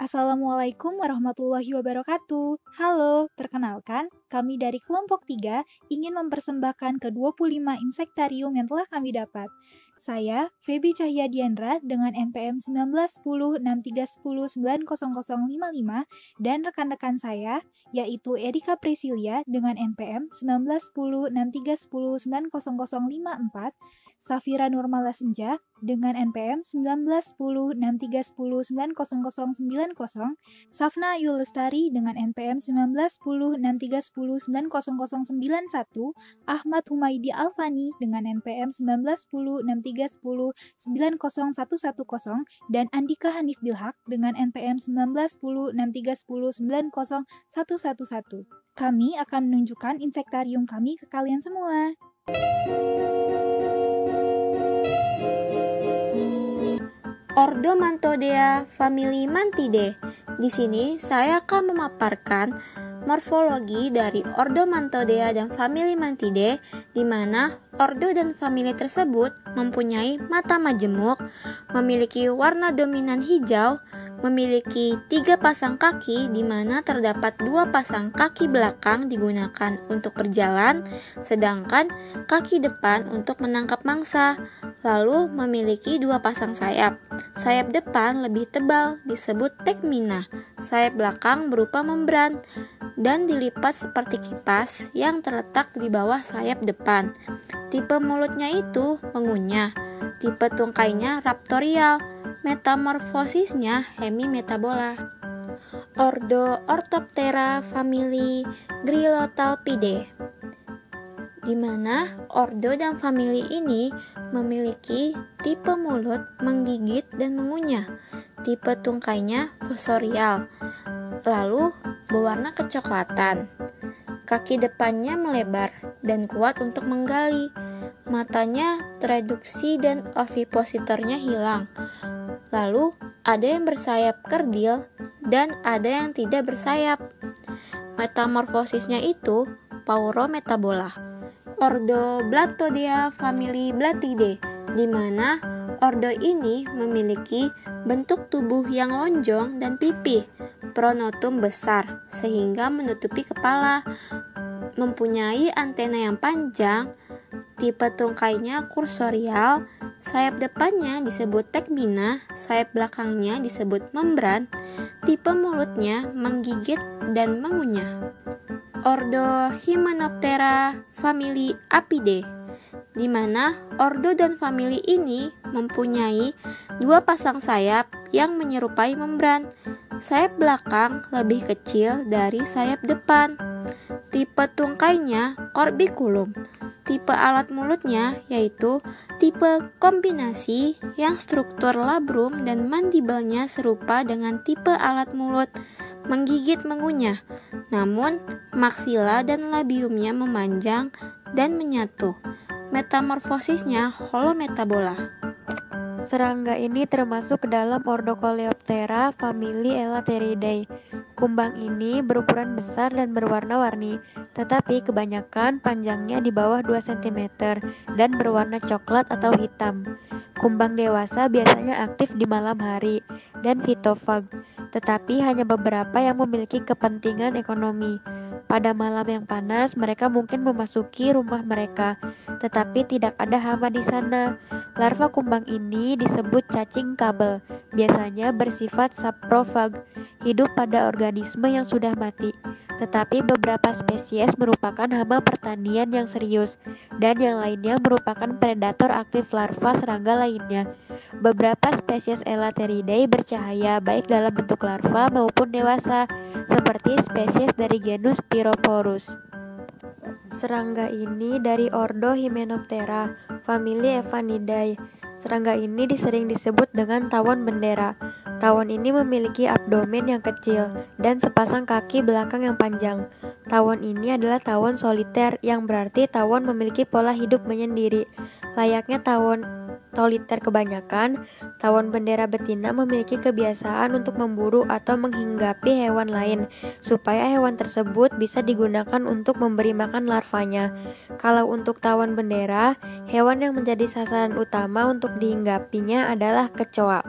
Assalamualaikum warahmatullahi wabarakatuh. Halo, perkenalkan, kami dari kelompok 3 ingin mempersembahkan ke-25 insektarium yang telah kami dapat. Saya, Feby Cahyadiandra dengan NPM 191063109055 dan rekan-rekan saya, yaitu Erika Priscilia dengan NPM 191063109054, Safira Nurmala Senja dengan NPM 191063109090, Safna Ayu Lestari dengan NPM 191063109091, Ahmad Humaidi Alfani dengan NPM 191063109011, dan Andika Hanif Bilhak dengan NPM 191063109011. Kami akan menunjukkan insektarium kami ke kalian semua. Ordo Mantodea famili Mantidae. Di sini saya akan memaparkan morfologi dari Ordo Mantodea dan famili Mantidae, di mana ordo dan famili tersebut mempunyai mata majemuk, memiliki warna dominan hijau, memiliki 3 pasang kaki, di mana terdapat 2 pasang kaki belakang digunakan untuk berjalan, sedangkan kaki depan untuk menangkap mangsa. Lalu memiliki 2 pasang sayap. Sayap depan lebih tebal, disebut tegmina. Sayap belakang berupa membran dan dilipat seperti kipas yang terletak di bawah sayap depan. Tipe mulutnya itu mengunyah. Tipe tungkainya raptorial. Metamorfosisnya hemimetabola. Ordo Orthoptera famili Grylotalpidae, di mana ordo dan famili ini memiliki tipe mulut menggigit dan mengunyah. Tipe tungkainya fosorial, lalu berwarna kecoklatan. Kaki depannya melebar dan kuat untuk menggali. Matanya tereduksi dan ovipositornya hilang. Lalu ada yang bersayap kerdil dan ada yang tidak bersayap. Metamorfosisnya itu paurometabola. Ordo Blattodea famili Blattidae, di mana ordo ini memiliki bentuk tubuh yang lonjong dan pipih, pronotum besar sehingga menutupi kepala, mempunyai antena yang panjang, tipe tungkainya kursorial, sayap depannya disebut tegmina, sayap belakangnya disebut membran, tipe mulutnya menggigit dan mengunyah. Ordo Hymenoptera famili Apidae, di mana ordo dan famili ini mempunyai 2 pasang sayap yang menyerupai membran. Sayap belakang lebih kecil dari sayap depan. Tipe tungkainya corbiculum. Tipe alat mulutnya yaitu tipe kombinasi yang struktur labrum dan mandibelnya serupa dengan tipe alat mulut, menggigit mengunyah, namun maksila dan labiumnya memanjang dan menyatu. Metamorfosisnya holometabola. Serangga ini termasuk ke dalam ordo Coleoptera famili Elateridae. Kumbang ini berukuran besar dan berwarna-warni, tetapi kebanyakan panjangnya di bawah 2 cm dan berwarna coklat atau hitam. Kumbang dewasa biasanya aktif di malam hari dan fitofag, tetapi hanya beberapa yang memiliki kepentingan ekonomi. Pada malam yang panas, mereka mungkin memasuki rumah mereka, tetapi tidak ada hama di sana. Larva kumbang ini disebut cacing kabel, biasanya bersifat saprofag, hidup pada organisme yang sudah mati. Tetapi beberapa spesies merupakan hama pertanian yang serius, dan yang lainnya merupakan predator aktif larva serangga lainnya. Beberapa spesies Elateridae bercahaya baik dalam bentuk larva maupun dewasa, seperti spesies dari genus Pyroporus. Serangga ini dari ordo Hymenoptera, famili Evanidae. Serangga ini sering disebut dengan tawon bendera. Tawon ini memiliki abdomen yang kecil dan sepasang kaki belakang yang panjang. Tawon ini adalah tawon soliter, yang berarti tawon memiliki pola hidup menyendiri. Layaknya tawon soliter kebanyakan, tawon bendera betina memiliki kebiasaan untuk memburu atau menghinggapi hewan lain, supaya hewan tersebut bisa digunakan untuk memberi makan larvanya. Kalau untuk tawon bendera, hewan yang menjadi sasaran utama untuk dihinggapinya adalah kecoa.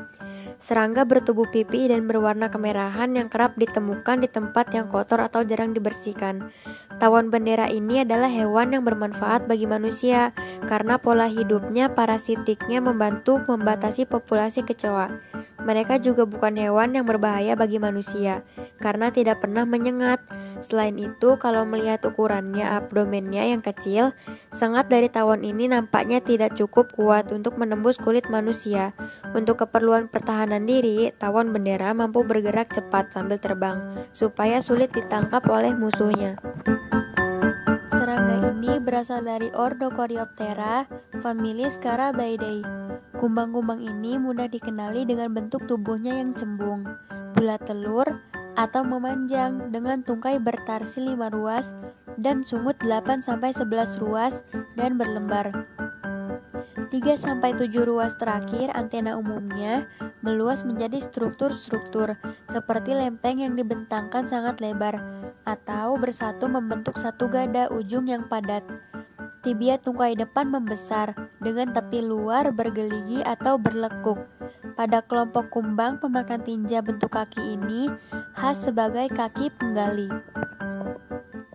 Serangga bertubuh pipih dan berwarna kemerahan yang kerap ditemukan di tempat yang kotor atau jarang dibersihkan. Tawon bendera ini adalah hewan yang bermanfaat bagi manusia karena pola hidupnya parasitiknya membantu membatasi populasi kecoa. Mereka juga bukan hewan yang berbahaya bagi manusia karena tidak pernah menyengat. Selain itu, kalau melihat ukurannya abdomennya yang kecil, sengat dari tawon ini nampaknya tidak cukup kuat untuk menembus kulit manusia. Untuk keperluan pertahanan diri, tawon bendera mampu bergerak cepat sambil terbang supaya sulit ditangkap oleh musuhnya. Serangga ini berasal dari ordo Coreoptera, famili Scarabaeidae. Kumbang-kumbang ini mudah dikenali dengan bentuk tubuhnya yang cembung, bulat telur, atau memanjang dengan tungkai bertarsi 5 ruas dan sungut 8-11 ruas dan berlembar. 3-7 ruas terakhir antena umumnya meluas menjadi struktur-struktur seperti lempeng yang dibentangkan sangat lebar atau bersatu membentuk satu gada ujung yang padat. Tibia tungkai depan membesar dengan tepi luar bergeligi atau berlekuk. Pada kelompok kumbang pemakan tinja, bentuk kaki ini khas sebagai kaki penggali.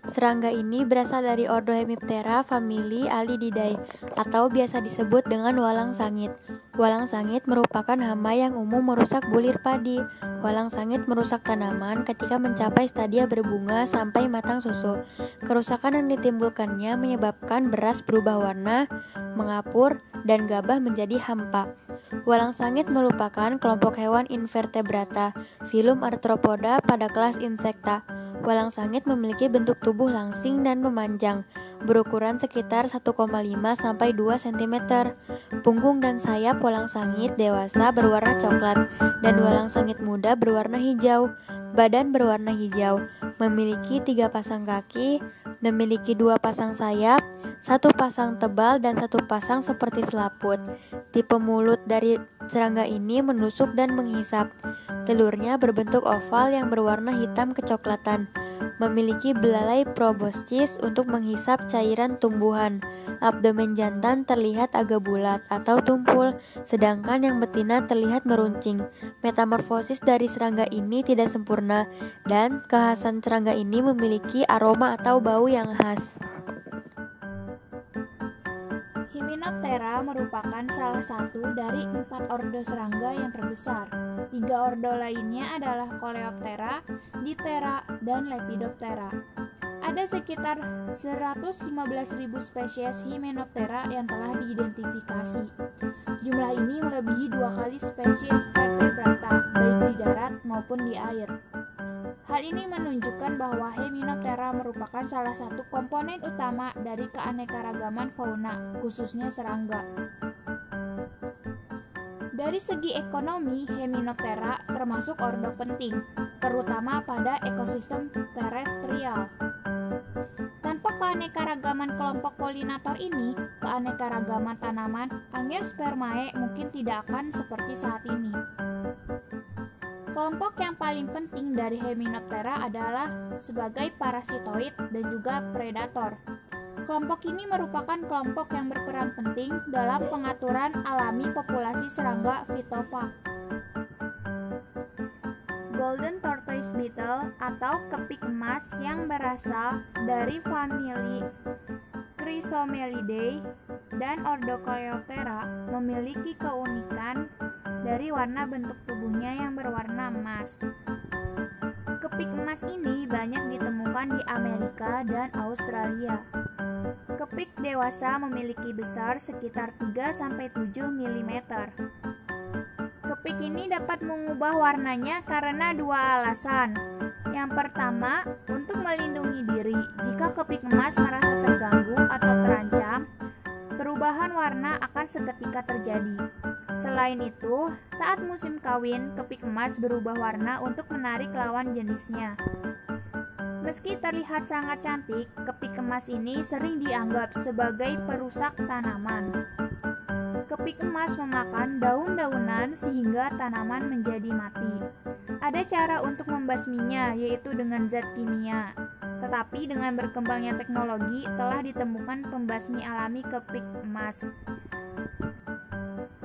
Serangga ini berasal dari ordo Hemiptera, famili Alididae, atau biasa disebut dengan walang sangit. Walang sangit merupakan hama yang umum merusak bulir padi. Walang sangit merusak tanaman ketika mencapai stadia berbunga sampai matang susu. Kerusakan yang ditimbulkannya menyebabkan beras berubah warna, mengapur, dan gabah menjadi hampa. Walang sangit merupakan kelompok hewan invertebrata, filum Arthropoda pada kelas Insecta. Walang sangit memiliki bentuk tubuh langsing dan memanjang, berukuran sekitar 1,5-2 cm. Punggung dan sayap walang sangit dewasa berwarna coklat, dan walang sangit muda berwarna hijau. Badan berwarna hijau, memiliki 3 pasang kaki, memiliki 2 pasang sayap, 1 pasang tebal dan 1 pasang seperti selaput. Tipe mulut dari serangga ini menusuk dan menghisap. Telurnya berbentuk oval yang berwarna hitam kecoklatan. Memiliki belalai proboscis untuk menghisap cairan tumbuhan. Abdomen jantan terlihat agak bulat atau tumpul, sedangkan yang betina terlihat meruncing. Metamorfosis dari serangga ini tidak sempurna, dan kekhasan serangga ini memiliki aroma atau bau yang khas. Hymenoptera merupakan salah satu dari 4 ordo serangga yang terbesar. 3 ordo lainnya adalah Coleoptera, Diptera, dan Lepidoptera. Ada sekitar 115.000 spesies Hymenoptera yang telah diidentifikasi. Jumlah ini melebihi 2 kali spesies vertebrata, baik di darat maupun di air. Hal ini menunjukkan bahwa Hymenoptera merupakan salah satu komponen utama dari keanekaragaman fauna, khususnya serangga. Dari segi ekonomi, Hymenoptera termasuk ordo penting, terutama pada ekosistem terestrial. Tanpa keanekaragaman kelompok polinator ini, keanekaragaman tanaman Angiospermae mungkin tidak akan seperti saat ini. Kelompok yang paling penting dari Hymenoptera adalah sebagai parasitoid dan juga predator. Kelompok ini merupakan kelompok yang berperan penting dalam pengaturan alami populasi serangga Phytophag. Golden Tortoise Beetle atau kepik emas yang berasal dari famili Chrysomelidae dan ordo Coleoptera memiliki keunikan dari warna bentuk tubuhnya yang berwarna emas. Kepik emas ini banyak ditemukan di Amerika dan Australia. Kepik dewasa memiliki besar sekitar 3-7 mm. Kepik ini dapat mengubah warnanya karena 2 alasan. Yang pertama, untuk melindungi diri jika kepik emas merasa terganggu atau terancam, perubahan warna akan seketika terjadi. Selain itu, saat musim kawin, kepik emas berubah warna untuk menarik lawan jenisnya. Meski terlihat sangat cantik, kepik emas ini sering dianggap sebagai perusak tanaman. Kepik emas memakan daun-daunan sehingga tanaman menjadi mati. Ada cara untuk membasminya, yaitu dengan zat kimia. Tetapi dengan berkembangnya teknologi, telah ditemukan pembasmi alami kepik emas.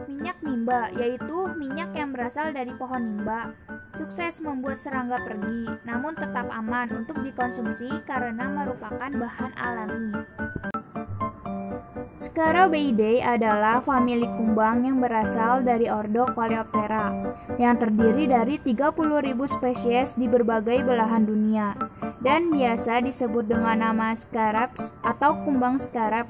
Minyak nimba nimba, yaitu minyak yang berasal dari pohon nimba. Sukses membuat serangga pergi, namun tetap aman untuk dikonsumsi karena merupakan bahan alami. Scarabeidae adalah famili kumbang yang berasal dari ordo Coleoptera yang terdiri dari 30.000 spesies di berbagai belahan dunia dan biasa disebut dengan nama scarabs atau kumbang scarab.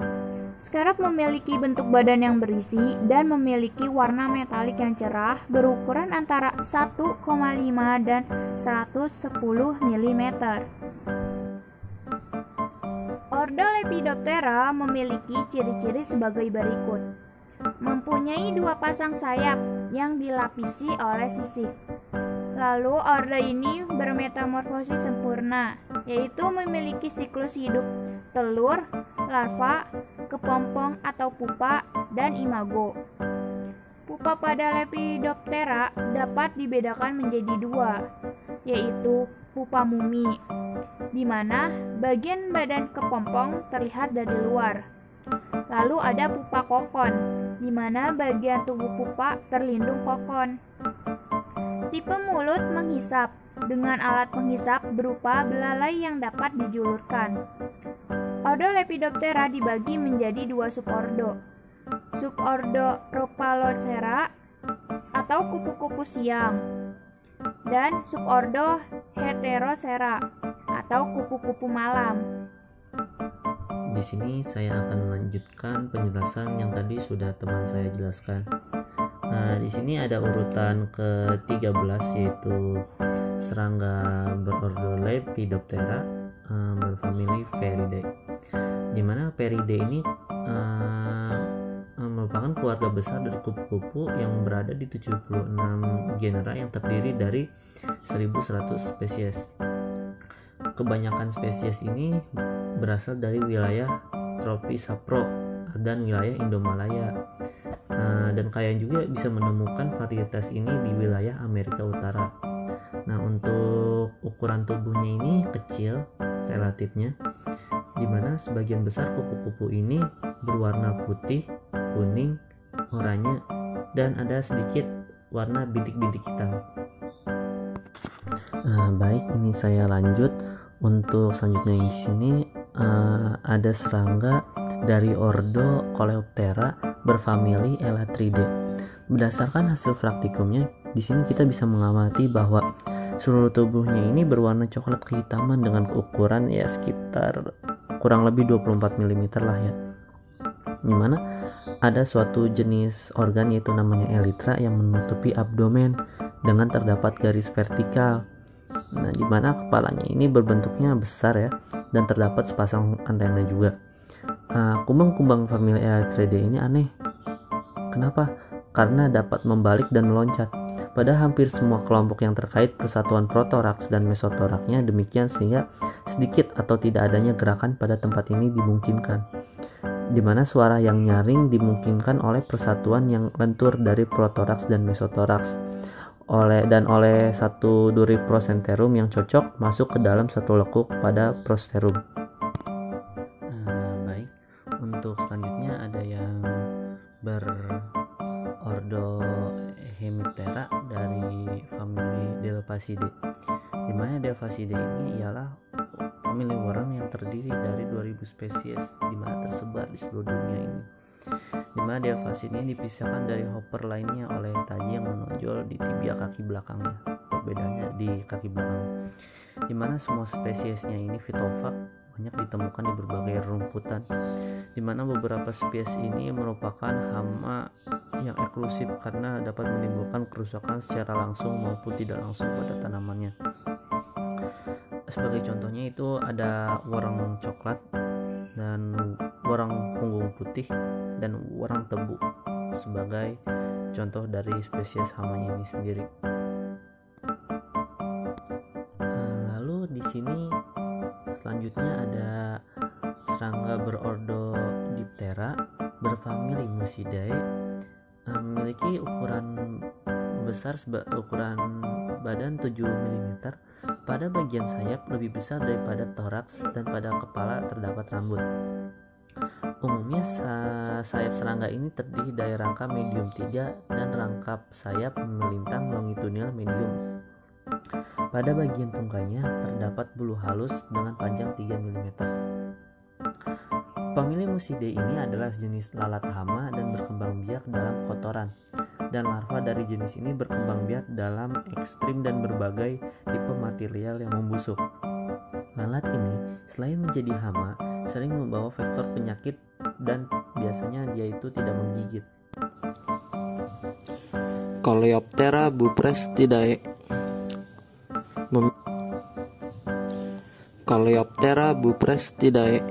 Scarab memiliki bentuk badan yang berisi dan memiliki warna metalik yang cerah berukuran antara 1,5 dan 110 mm. Ordo Lepidoptera memiliki ciri-ciri sebagai berikut. Mempunyai 2 pasang sayap yang dilapisi oleh sisik. Lalu ordo ini bermetamorfosis sempurna, yaitu memiliki siklus hidup telur, larva, kepompong atau pupa, dan imago. Pupa pada Lepidoptera dapat dibedakan menjadi 2, yaitu pupa mumi, di mana bagian badan kepompong terlihat dari luar. Lalu ada pupa kokon, di mana bagian tubuh pupa terlindung kokon. Tipe mulut menghisap, dengan alat penghisap berupa belalai yang dapat dijulurkan. Ordo Lepidoptera dibagi menjadi 2 subordo. Subordo Rhopalocera atau kupu-kupu siang, dan subordo Heterocera atau kupu-kupu malam. Di sini saya akan melanjutkan penjelasan yang tadi sudah teman saya jelaskan. Nah, di sini ada urutan ke-13 yaitu serangga berordo Lepidoptera berfamili Feridae. Di mana Feridae ini merupakan keluarga besar dari kupu-kupu yang berada di 76 genera yang terdiri dari 1.100 spesies. Kebanyakan spesies ini berasal dari wilayah tropis Sapro dan wilayah Indomalaya. Dan kalian juga bisa menemukan varietas ini di wilayah Amerika Utara. Nah, untuk ukuran tubuhnya ini kecil relatifnya, di mana sebagian besar kupu-kupu ini berwarna putih, kuning, oranye, dan ada sedikit warna bintik-bintik hitam. Baik, ini saya lanjut. Untuk selanjutnya di sini ada serangga dari ordo Coleoptera berfamili Elatridae. Berdasarkan hasil praktikumnya, di sini kita bisa mengamati bahwa seluruh tubuhnya ini berwarna coklat kehitaman dengan ukuran ya sekitar kurang lebih 24 mm lah ya. Dimana ada suatu jenis organ yaitu namanya elytra yang menutupi abdomen dengan terdapat garis vertikal. Nah, dimana kepalanya ini berbentuknya besar ya dan terdapat sepasang antena juga. Kumbang-kumbang famili Elytridae ini aneh. Kenapa? Karena dapat membalik dan meloncat. Pada hampir semua kelompok yang terkait persatuan protoraks dan mesotoraknya demikian sehingga sedikit atau tidak adanya gerakan pada tempat ini dimungkinkan. Di mana suara yang nyaring dimungkinkan oleh persatuan yang lentur dari protoraks dan mesotoraks. Oleh satu duri prosenterum yang cocok masuk ke dalam satu lekuk pada prosterum. Baik, untuk selanjutnya ada yang berordo Hemiptera dari famili Delphasidae. Di mana Delphasidae ini ialah famili worm yang terdiri dari 2000 spesies di mana tersebar di seluruh dunia ini. Di mana Delphasidae ini dipisahkan dari hopper lainnya oleh taji yang menonjol di tibia kaki belakangnya. Perbedaannya di kaki belakang. Di mana semua spesiesnya ini fitofag banyak ditemukan di berbagai rumputan. Di mana beberapa spesies ini merupakan hama yang eksklusif karena dapat menimbulkan kerusakan secara langsung maupun tidak langsung pada tanamannya. Sebagai contohnya itu ada warang coklat dan warang punggung putih dan warang tebu sebagai contoh dari spesies hama ini sendiri. Lalu di sini selanjutnya ada serangga berordo Diptera berfamili Musidae, memiliki ukuran besar ukuran badan 7 mm. Pada bagian sayap lebih besar daripada toraks dan pada kepala terdapat rambut. Umumnya sayap serangga ini terdiri dari rangka medium 3 dan rangkap sayap melintang longitudinal medium. Pada bagian tungkainya terdapat bulu halus dengan panjang 3 mm. Famili Musidae ini adalah jenis lalat hama dan berkembang biak dalam kotoran, dan larva dari jenis ini berkembang biak dalam ekstrim dan berbagai tipe material yang membusuk. Lalat ini selain menjadi hama, sering membawa vektor penyakit dan biasanya dia itu tidak menggigit. Coleoptera buprestidae. Coleoptera buprestidae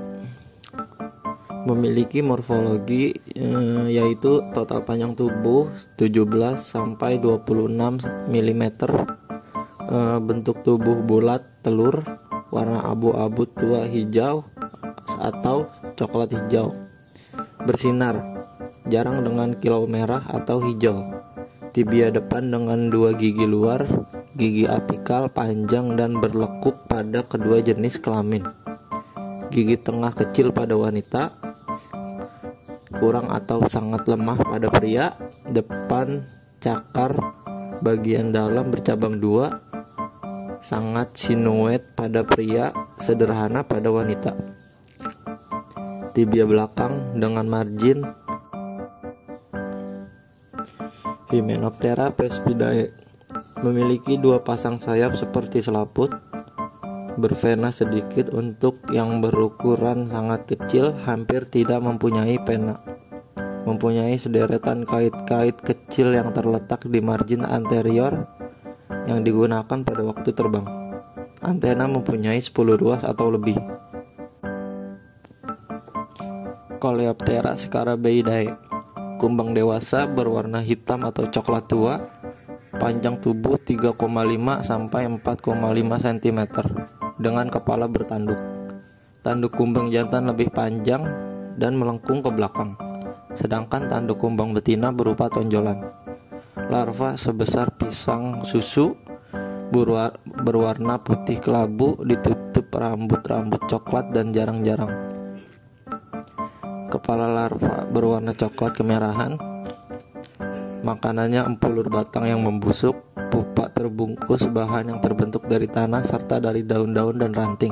memiliki morfologi yaitu total panjang tubuh 17 sampai 26 mm, bentuk tubuh bulat telur, warna abu-abu tua hijau atau coklat hijau, bersinar, jarang dengan kilau merah atau hijau. Tibia depan dengan 2 gigi luar, gigi apikal panjang dan berlekuk pada kedua jenis kelamin. Gigi tengah kecil pada wanita, kurang atau sangat lemah pada pria. Depan cakar, bagian dalam bercabang 2, sangat sinuet pada pria, sederhana pada wanita. Tibia belakang dengan margin. Hymenoptera pespidae memiliki 2 pasang sayap seperti selaput, bervena sedikit untuk yang berukuran sangat kecil, hampir tidak mempunyai pena. Mempunyai sederetan kait-kait kecil yang terletak di margin anterior yang digunakan pada waktu terbang. Antena mempunyai 10 ruas atau lebih. Coleoptera scarabeidae, kumbang dewasa berwarna hitam atau coklat tua, panjang tubuh 3,5 sampai 4,5 cm dengan kepala bertanduk. Tanduk kumbang jantan lebih panjang dan melengkung ke belakang, sedangkan tanduk kumbang betina berupa tonjolan. Larva sebesar pisang susu, berwarna putih kelabu, ditutup rambut-rambut coklat dan jarang-jarang. Kepala larva berwarna coklat kemerahan. Makanannya empulur batang yang membusuk, pupa terbungkus bahan yang terbentuk dari tanah serta dari daun-daun dan ranting.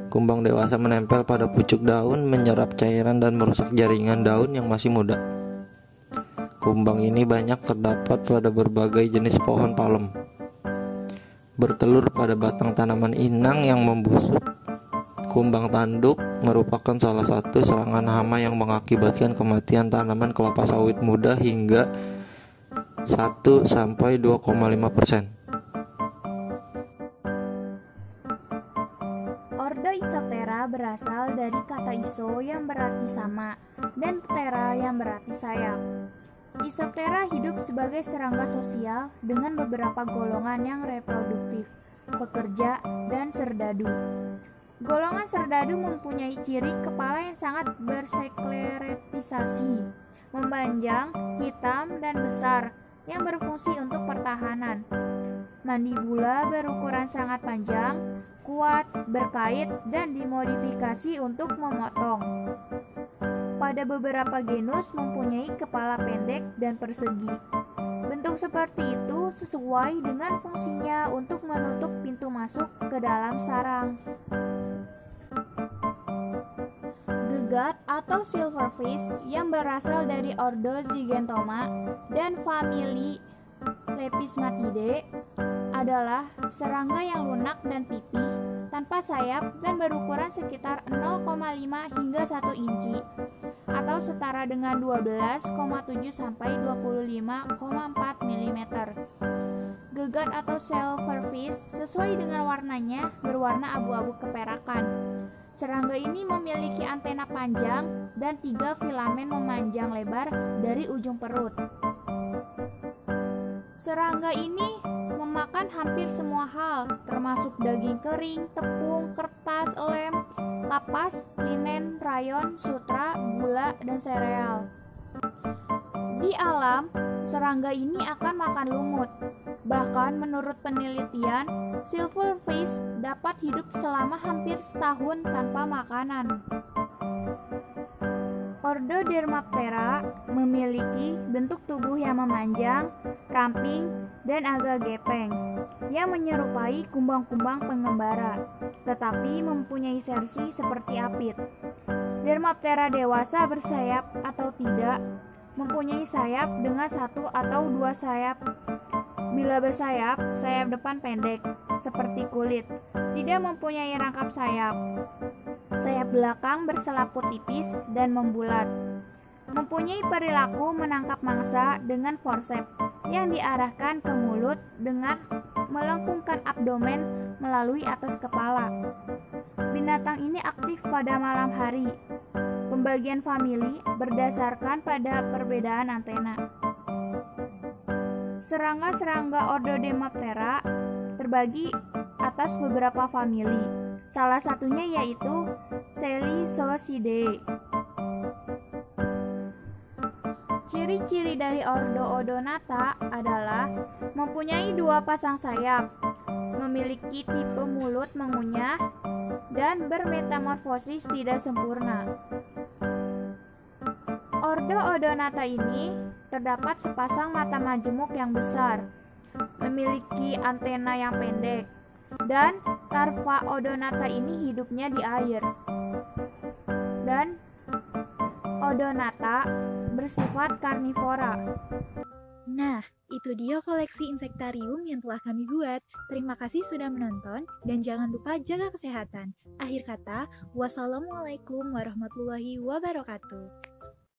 Kumbang dewasa menempel pada pucuk daun, menyerap cairan dan merusak jaringan daun yang masih muda. Kumbang ini banyak terdapat pada berbagai jenis pohon palem. Bertelur pada batang tanaman inang yang membusuk. Kumbang tanduk merupakan salah satu serangan hama yang mengakibatkan kematian tanaman kelapa sawit muda hingga 1-2,5%. Ordo Isoptera berasal dari kata iso yang berarti sama dan ptera yang berarti sayap. Isoptera hidup sebagai serangga sosial dengan beberapa golongan yang reproduktif, pekerja, dan serdadu. Golongan serdadu mempunyai ciri kepala yang sangat bersklerotisasi, memanjang, hitam, dan besar yang berfungsi untuk pertahanan. Mandibula berukuran sangat panjang, kuat, berkait, dan dimodifikasi untuk memotong. Pada beberapa genus mempunyai kepala pendek dan persegi. Bentuk seperti itu sesuai dengan fungsinya untuk menutup pintu masuk ke dalam sarang. Gegat atau silverfish yang berasal dari ordo Zygentoma dan famili Lepismatidae adalah serangga yang lunak dan pipih, tanpa sayap dan berukuran sekitar 0,5 hingga 1 inci atau setara dengan 12,7 sampai 25,4 mm. Gegat atau silverfish sesuai dengan warnanya berwarna abu-abu keperakan. Serangga ini memiliki antena panjang dan 3 filamen memanjang lebar dari ujung perut. Serangga ini memakan hampir semua hal, termasuk daging kering, tepung, kertas, lem, kapas, linen, rayon, sutra, gula, dan sereal. Di alam, serangga ini akan makan lumut. Bahkan menurut penelitian, silverfish dapat hidup selama hampir setahun tanpa makanan. Ordo Dermaptera memiliki bentuk tubuh yang memanjang, ramping, dan agak gepeng, yang menyerupai kumbang-kumbang pengembara, tetapi mempunyai sersi seperti apit. Dermaptera dewasa bersayap atau tidak, mempunyai sayap dengan satu atau dua sayap. Bila bersayap, sayap depan pendek, seperti kulit, tidak mempunyai rangkap sayap. Sayap belakang berselaput tipis dan membulat. Mempunyai perilaku menangkap mangsa dengan forceps yang diarahkan ke mulut dengan melengkungkan abdomen melalui atas kepala. Binatang ini aktif pada malam hari. Pembagian famili berdasarkan pada perbedaan antena. Serangga-serangga ordo Dermaptera terbagi atas beberapa famili. Salah satunya yaitu Sellicosidae. Ciri-ciri dari ordo Odonata adalah mempunyai dua pasang sayap, memiliki tipe mulut mengunyah, dan bermetamorfosis tidak sempurna. Ordo Odonata ini terdapat sepasang mata majemuk yang besar, memiliki antena yang pendek, dan larva Odonata ini hidupnya di air. Dan Odonata bersifat karnivora. Nah, itu dia koleksi insektarium yang telah kami buat. Terima kasih sudah menonton dan jangan lupa jaga kesehatan. Akhir kata, wassalamualaikum warahmatullahi wabarakatuh.